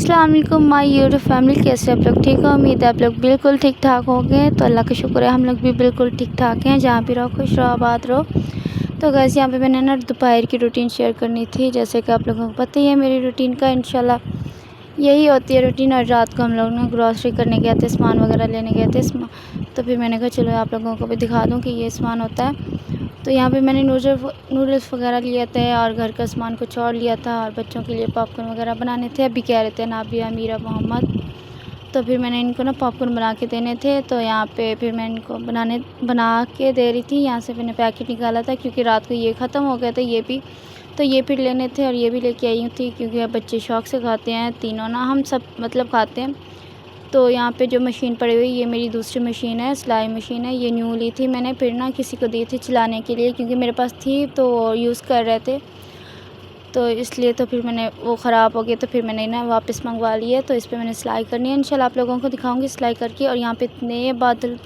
अस्सलाम वालेकुम my YouTube family, कैसे आप लोग? ठीक हो? उम्मीद है आप लोग बिल्कुल ठीक ठाक होंगे। तो अल्लाह का शुक्र है हम लोग भी बिल्कुल ठीक ठाक हैं। जहाँ भी रहो खुश रहो आबाद रहो। तो गैस यहाँ पे मैंने ना दोपहर की रूटीन शेयर करनी थी। जैसे कि आप लोगों को पता ही है मेरी रूटीन का, इंशाल्लाह यही होती है रूटीन। और रात को हम लोग ना ग्रॉसरी करने गए थे, सामान वगैरह लेने गए थे। तो फिर मैंने कहा चलो आप लोगों को भी दिखा दूँ कि ये सामान होता है। तो यहाँ पे मैंने नूडल्स वगैरह लिए थे और घर का सामान कुछ और लिया था, और बच्चों के लिए पॉपकॉर्न वगैरह बनाने थे। अभी कह रहे थे नाबिया, मीरा, मोहम्मद। तो फिर मैंने इनको ना पॉपकॉर्न बना के देने थे। तो यहाँ पे फिर मैं इनको बना के दे रही थी। यहाँ से मैंने पैकेट निकाला था क्योंकि रात को ये ख़त्म हो गए थे, ये भी। तो ये फिर लेने थे और ये भी लेके आई थी क्योंकि अब बच्चे शौक़ से खाते हैं तीनों ना, हम सब मतलब खाते हैं। तो यहाँ पे जो मशीन पड़ी हुई, ये मेरी दूसरी मशीन है, सिलाई मशीन है। ये न्यू ली थी मैंने, फिर ना किसी को दी थी चलाने के लिए क्योंकि मेरे पास थी तो यूज़ कर रहे थे, तो इसलिए तो फिर मैंने वो ख़राब हो गई तो फिर मैंने ना वापस मंगवा ली है। तो इस पर मैंने सिलाई करनी है, इंशाल्लाह आप लोगों को दिखाऊंगी सिलाई करके। और यहाँ पे इतने बादल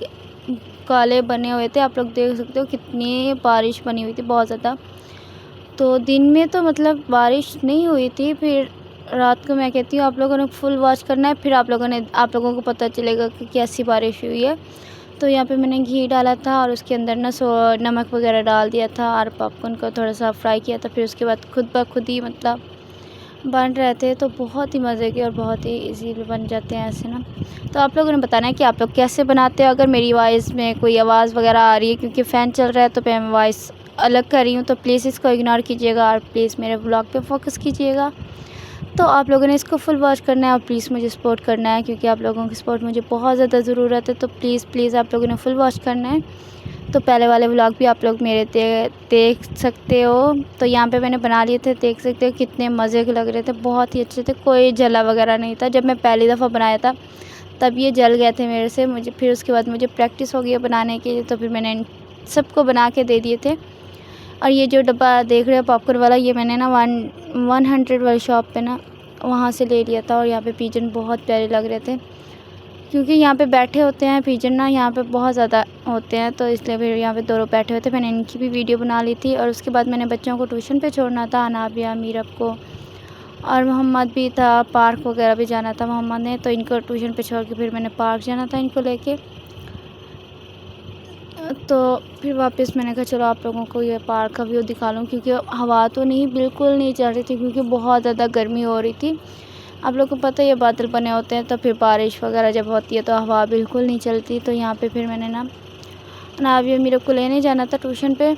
काले बने हुए थे, आप लोग देख सकते हो कितनी बारिश बनी हुई थी, बहुत ज़्यादा। तो दिन में तो मतलब बारिश नहीं हुई थी, फिर रात को मैं कहती हूँ आप लोगों ने फुल वॉच करना है, फिर आप लोगों को पता चलेगा कि कैसी बारिश हुई है। तो यहाँ पे मैंने घी डाला था और उसके अंदर ना नमक वगैरह डाल दिया था और पॉपकॉर्न को थोड़ा सा फ्राई किया था। फिर उसके बाद खुद ब खुद ही मतलब बन रहे थे, तो बहुत ही मज़े के और बहुत ही इजीली बन जाते हैं ऐसे ना। तो आप लोगों ने बताना है कि आप लोग कैसे बनाते हो। अगर मेरी वॉइस में कोई आवाज़ वगैरह आ रही है क्योंकि फ़ैन चल रहा है तो मैं वॉइस अलग कर रही हूँ, तो प्लीज़ इसको इग्नोर कीजिएगा और प्लीज़ मेरे ब्लॉग पे फोकस कीजिएगा। तो आप लोगों ने इसको फुल वॉच करना है और प्लीज़ मुझे सपोर्ट करना है क्योंकि आप लोगों की सपोर्ट मुझे बहुत ज़्यादा ज़रूरत है। तो प्लीज़ आप लोगों ने फुल वॉच करना है। तो पहले वाले व्लॉग भी आप लोग मेरे देख सकते हो। तो यहाँ पे मैंने बना लिए थे, देख सकते हो कितने मज़े के लग रहे थे, बहुत ही अच्छे थे, कोई जला वगैरह नहीं था। जब मैं पहली दफ़ा बनाया था तब ये जल गए थे मेरे से, फिर उसके बाद मुझे प्रैक्टिस हो गई बनाने की, तो फिर मैंने सबको बना के दे दिए थे। और ये जो डब्बा देख रहे हो पॉपकॉर्न वाला, ये मैंने ना 100 वाली शॉप पे ना वहाँ से ले लिया था। और यहाँ पे पिजन बहुत प्यारे लग रहे थे क्योंकि यहाँ पे बैठे होते हैं पिजन ना, यहाँ पे बहुत ज़्यादा होते हैं, तो इसलिए फिर यहाँ पे दोनों बैठे हुए थे। मैंने इनकी भी वीडियो बना ली थी। और उसके बाद मैंने बच्चों को ट्यूशन पे छोड़ना था, अनाबिया, मीरब को, और मोहम्मद भी था, पार्क वगैरह भी जाना था मोहम्मद ने। तो इनको ट्यूशन पे छोड़ के फिर मैंने पार्क जाना था इनको लेके। तो फिर वापस मैंने कहा चलो आप लोगों को ये पार्क का व्यू दिखा लूँ क्योंकि हवा तो नहीं, बिल्कुल नहीं चल रही थी क्योंकि बहुत ज़्यादा गर्मी हो रही थी। आप लोगों को पता है ये बादल बने होते हैं, तो फिर बारिश वगैरह जब होती है तो हवा बिल्कुल नहीं चलती। तो यहाँ पे फिर मैंने ना अभी मेरे को लेने जाना था ट्यूशन पे,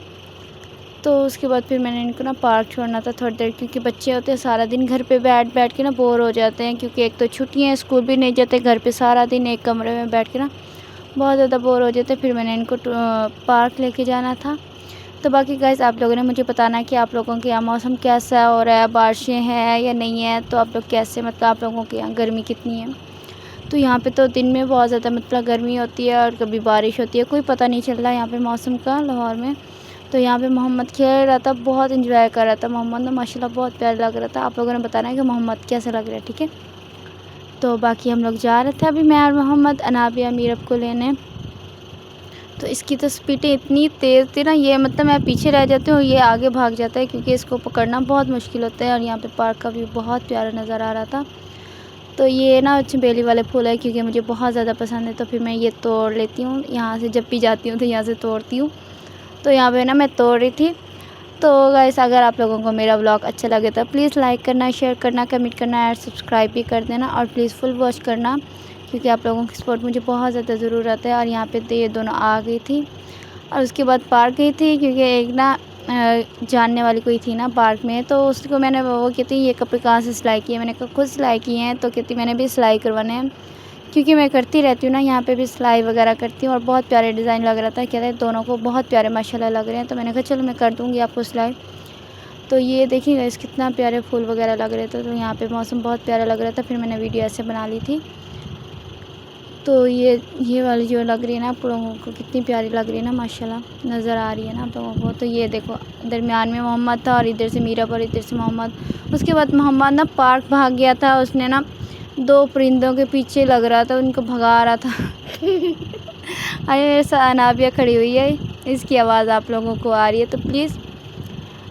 तो उसके बाद फिर मैंने इनको ना पार्क छोड़ना था थोड़ी देर क्योंकि बच्चे होते हैं सारा दिन घर पे बैठ के ना बोर हो जाते हैं क्योंकि एक तो छुट्टियाँ, स्कूल भी नहीं जाते, घर पे सारा दिन एक कमरे में बैठ के ना बहुत ज़्यादा बोर हो जाते। फिर मैंने इनको पार्क लेके जाना था। तो बाकी गाइस आप लोगों ने मुझे बताना है कि आप लोगों के यहाँ मौसम कैसा हो रहा है, बारिशें हैं या नहीं है। तो आप लोग कैसे, मतलब आप लोगों के यहाँ गर्मी कितनी है। तो यहाँ पे तो दिन में बहुत ज़्यादा मतलब गर्मी होती है और कभी बारिश होती है, कोई पता नहीं चल रहा है यहाँ पे मौसम का लाहौर में। तो यहाँ पे मोहम्मद खेल रहा था, बहुत इंजॉय कर रहा था मोहम्मद ना, माशाल्लाह बहुत प्यारा लग रहा था। आप लोगों ने बताना है कि मोहम्मद कैसा लग रहा है, ठीक है। तो बाकी हम लोग जा रहे थे अभी, मैं और मोहम्मद अनाबिया मीरब को लेने। तो इसकी तो स्पीडें इतनी तेज़ थी ना, ये मतलब मैं पीछे रह जाती हूँ, ये आगे भाग जाता है क्योंकि इसको पकड़ना बहुत मुश्किल होता है। और यहाँ पे पार्क का व्यू बहुत प्यारा नज़र आ रहा था। तो ये ना चमेली वाले फूल है क्योंकि मुझे बहुत ज़्यादा पसंद है, तो फिर मैं ये तोड़ लेती हूँ यहाँ से, जब भी जाती हूँ तो यहाँ से तोड़ती हूँ। तो यहाँ पे ना मैं तोड़ रही थी। तो गाइस अगर आप लोगों को मेरा व्लॉग अच्छा लगे तो प्लीज़ लाइक करना, शेयर करना, कमेंट करना और सब्सक्राइब भी कर देना। और प्लीज़ फुल वॉच करना क्योंकि आप लोगों की सपोर्ट मुझे बहुत ज़्यादा ज़रूरत है। और यहाँ पे तो ये दोनों आ गई थी और उसके बाद पार्क गई थी क्योंकि एक ना जानने वाली कोई थी ना पार्क में, तो उसको मैंने वो कहती ये कपड़े कहाँ से सिलाई किए, मैंने कहा खुद सिलाई किए हैं। तो कहती मैंने भी सिलाई करवाने हैं क्योंकि मैं करती रहती हूँ ना, यहाँ पे भी सिलाई वगैरह करती हूँ। और बहुत प्यारे डिज़ाइन लग रहा था, कहते हैं दोनों को बहुत प्यारे माशाल्लाह लग रहे हैं। तो मैंने कहा चलो मैं कर दूँगी आपको सिलाई। तो ये देखिएगा इस कितना प्यारे फूल वगैरह लग रहे थे, तो यहाँ पे मौसम बहुत प्यारा लग रहा था, फिर मैंने वीडियो ऐसे बना ली थी। तो ये वाली जो लग रही है ना आप लोगों को कितनी प्यारी लग रही है ना, माशाल्लाह नज़र आ रही है ना आप लोगों को। तो ये देखो दरमियान में मोहम्मद था और इधर से मीरब और इधर से मोहम्मद। उसके बाद मोहम्मद ना पार्क भाग गया था, उसने ना 2 परिंदों के पीछे लग रहा था, उनको भगा रहा था। अरे मेरे साथ अनाबिया खड़ी हुई है, इसकी आवाज़ आप लोगों को आ रही है, तो प्लीज़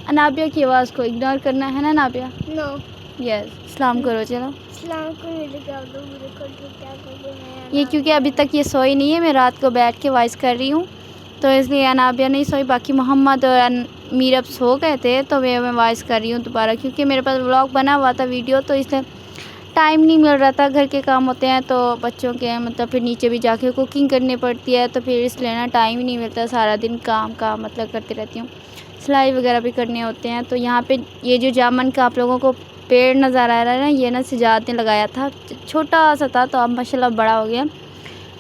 अनाबिया की आवाज़ को इग्नोर करना है ना अनाबिया। नो यस सलाम करो चलो। सलाम को मेरे क्या दो मेरे को तो क्या करोगे मैं ये क्योंकि अभी तक ये सोई नहीं है, मैं रात को बैठ के वॉइस कर रही हूँ, तो इसलिए अनाबिया नहीं सोई। बाकी मोहम्मद और मीरब सो गए थे, तो मैं वॉइस कर रही हूँ दोबारा, क्योंकि मेरे पास व्लॉग बना हुआ था वीडियो, तो इसलिए टाइम नहीं मिल रहा था। घर के काम होते हैं तो बच्चों के, मतलब फिर नीचे भी जाके कुकिंग करनी पड़ती है, तो फिर इसलिए ना टाइम ही नहीं मिलता। सारा दिन काम मतलब करती रहती हूँ, सिलाई वगैरह भी करने होते हैं। तो यहाँ पे ये जो जामुन का आप लोगों को पेड़ नज़र आ रहा है ना, ये ना सिजात ने लगाया था, छोटा सा था, तो अब माशाल्लाह बड़ा हो गया,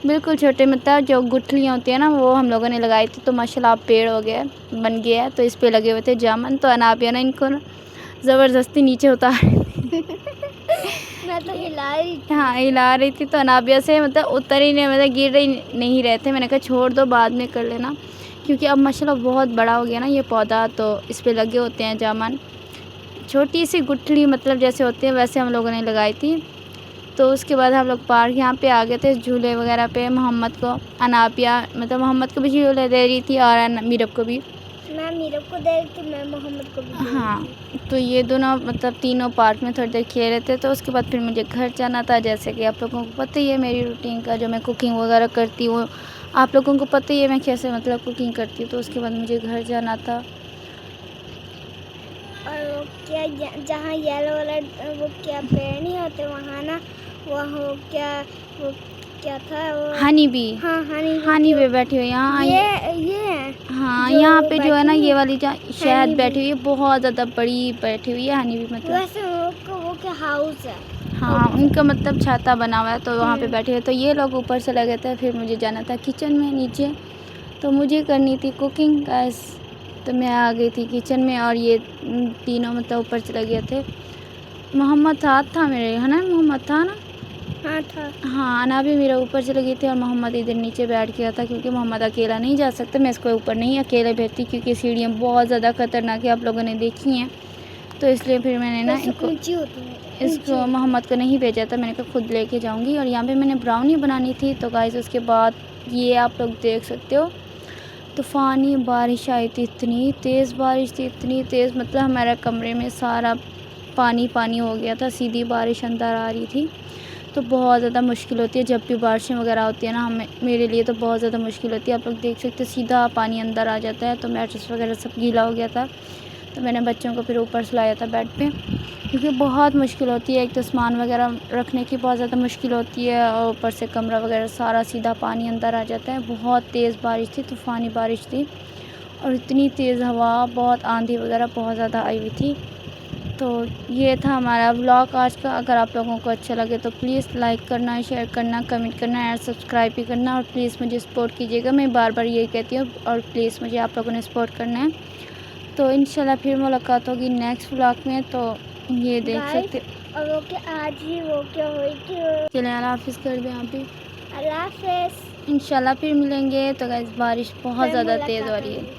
बिल्कुल छोटे, मतलब जो गुठलियाँ होती हैं ना, वो हम लोगों ने लगाई थी, तो माशाल्लाह अब पेड़ हो गया, बन गया है। तो इस पे लगे हुए थे जामुन, तो अनाबिया ना इनको ना ज़बरदस्ती नीचे उतार मैं तो हिला रही थी। हाँ हिला रही थी, तो अनाबिया से मतलब उतर ही नहीं, मतलब गिर रही नहीं रहे थे। मैंने कहा छोड़ दो, बाद में कर लेना, क्योंकि अब माशाल्लाह बहुत बड़ा हो गया ना ये पौधा, तो इस पे लगे होते हैं जामुन। छोटी सी गुठली मतलब जैसे होती है वैसे हम लोगों ने लगाई थी। तो उसके बाद हम लोग पार्क यहाँ पे आ गए थे, झूले वगैरह पे। मोहम्मद को अनाबिया मतलब मोहम्मद को भी झूले दे रही थी और मीरब को भी। मैं मीरब को दे रही थी, मैं मोहम्मद को भी दे रही हाँ, थी। तो ये दोनों मतलब तीनों पार्क में थोड़ी देर खेल रहे थे। तो उसके बाद फिर मुझे घर जाना था, जैसे कि आप लोगों को पता ही है मेरी रूटीन का, जो मैं कुकिंग वगैरह करती हूँ, आप लोगों को पता ही है मैं कैसे मतलब कुकिंग करती हूँ। तो उसके बाद मुझे घर जाना था। और वो क्या जहाँ येलो वाला वो क्या पेड़ नहीं होते वहाँ ना, वो क्या था वो, हनी बी, हाँ हनी बी बैठी हुई है यहाँ। ये है हाँ जो यहाँ पे जो है ना, बैठी ये वाली शहद बी। बैठी हुई है, बहुत ज़्यादा बड़ी बैठी हुई है हनी बी, मतलब वैसे वो क्या हाउस है। हाँ उनका मतलब छाता बना हुआ है, तो वहाँ पे हम्म। बैठे हुए। तो ये लोग ऊपर से लगे थे, फिर मुझे जाना था किचन में नीचे, तो मुझे करनी थी कुकिंग गैस। तो मैं आ गई थी किचन में, और ये तीनों मतलब ऊपर चले गए थे। मोहम्मद साथ था मेरे, है ना, मोहम्मद था ना, हाँ था। हाँ अना भी मेरा ऊपर चले गई थी, और मोहम्मद इधर नीचे बैठ गया था, क्योंकि मोहम्मद अकेला नहीं जा सकता, मैं इसको ऊपर नहीं अकेले भेजती, क्योंकि सीढ़ियाँ बहुत ज़्यादा ख़तरनाक है, आप लोगों ने देखी हैं। तो इसलिए फिर मैंने ना इसको मोहम्मद को नहीं भेजा था, मैंने कहा खुद लेके जाऊंगी। और यहाँ पे मैंने ब्राउनी बनानी थी। तो गाइस उसके बाद ये आप लोग देख सकते हो, तूफ़ानी बारिश आई थी, इतनी तेज़ बारिश थी, इतनी तेज़, मतलब हमारे कमरे में सारा पानी पानी हो गया था, सीधी बारिश अंदर आ रही थी। तो बहुत ज़्यादा मुश्किल होती है जब भी बारिशें वगैरह होती है ना, मेरे लिए तो बहुत ज़्यादा मुश्किल होती है। आप लोग देख सकते हैं सीधा पानी अंदर आ जाता है। तो मैट्रेस वगैरह सब गीला हो गया था, तो मैंने बच्चों को फिर ऊपर सुलाया था बेड पे, क्योंकि बहुत मुश्किल होती है। एक तो सामान वगैरह रखने की बहुत ज़्यादा मुश्किल होती है, और ऊपर से कमरा वगैरह सारा सीधा पानी अंदर आ जाता है। बहुत तेज़ बारिश थी, तूफ़ानी बारिश थी, और इतनी तेज़ हवा, बहुत आंधी वगैरह बहुत ज़्यादा आई हुई थी। तो ये था हमारा व्लॉग आज का। अगर आप लोगों को अच्छा लगे तो प्लीज़ लाइक करना, शेयर करना, कमेंट करना और सब्सक्राइब भी करना, और प्लीज़ मुझे सपोर्ट कीजिएगा। मैं बार बार यही कहती हूँ, और प्लीज़ मुझे आप लोगों ने सपोर्ट करना है। तो इंशाल्लाह फिर मुलाकात होगी नेक्स्ट व्लॉग में। तो ये देख सकते, और वो क्या आज ही वो क्या हुई थी, चलिए अल्लाह हाफिज़ कर दें यहाँ पे, अल्लाह हाफ़िज़। इंशाल्लाह फिर मिलेंगे। तो गाइस बारिश बहुत ज़्यादा तेज़ हो रही है।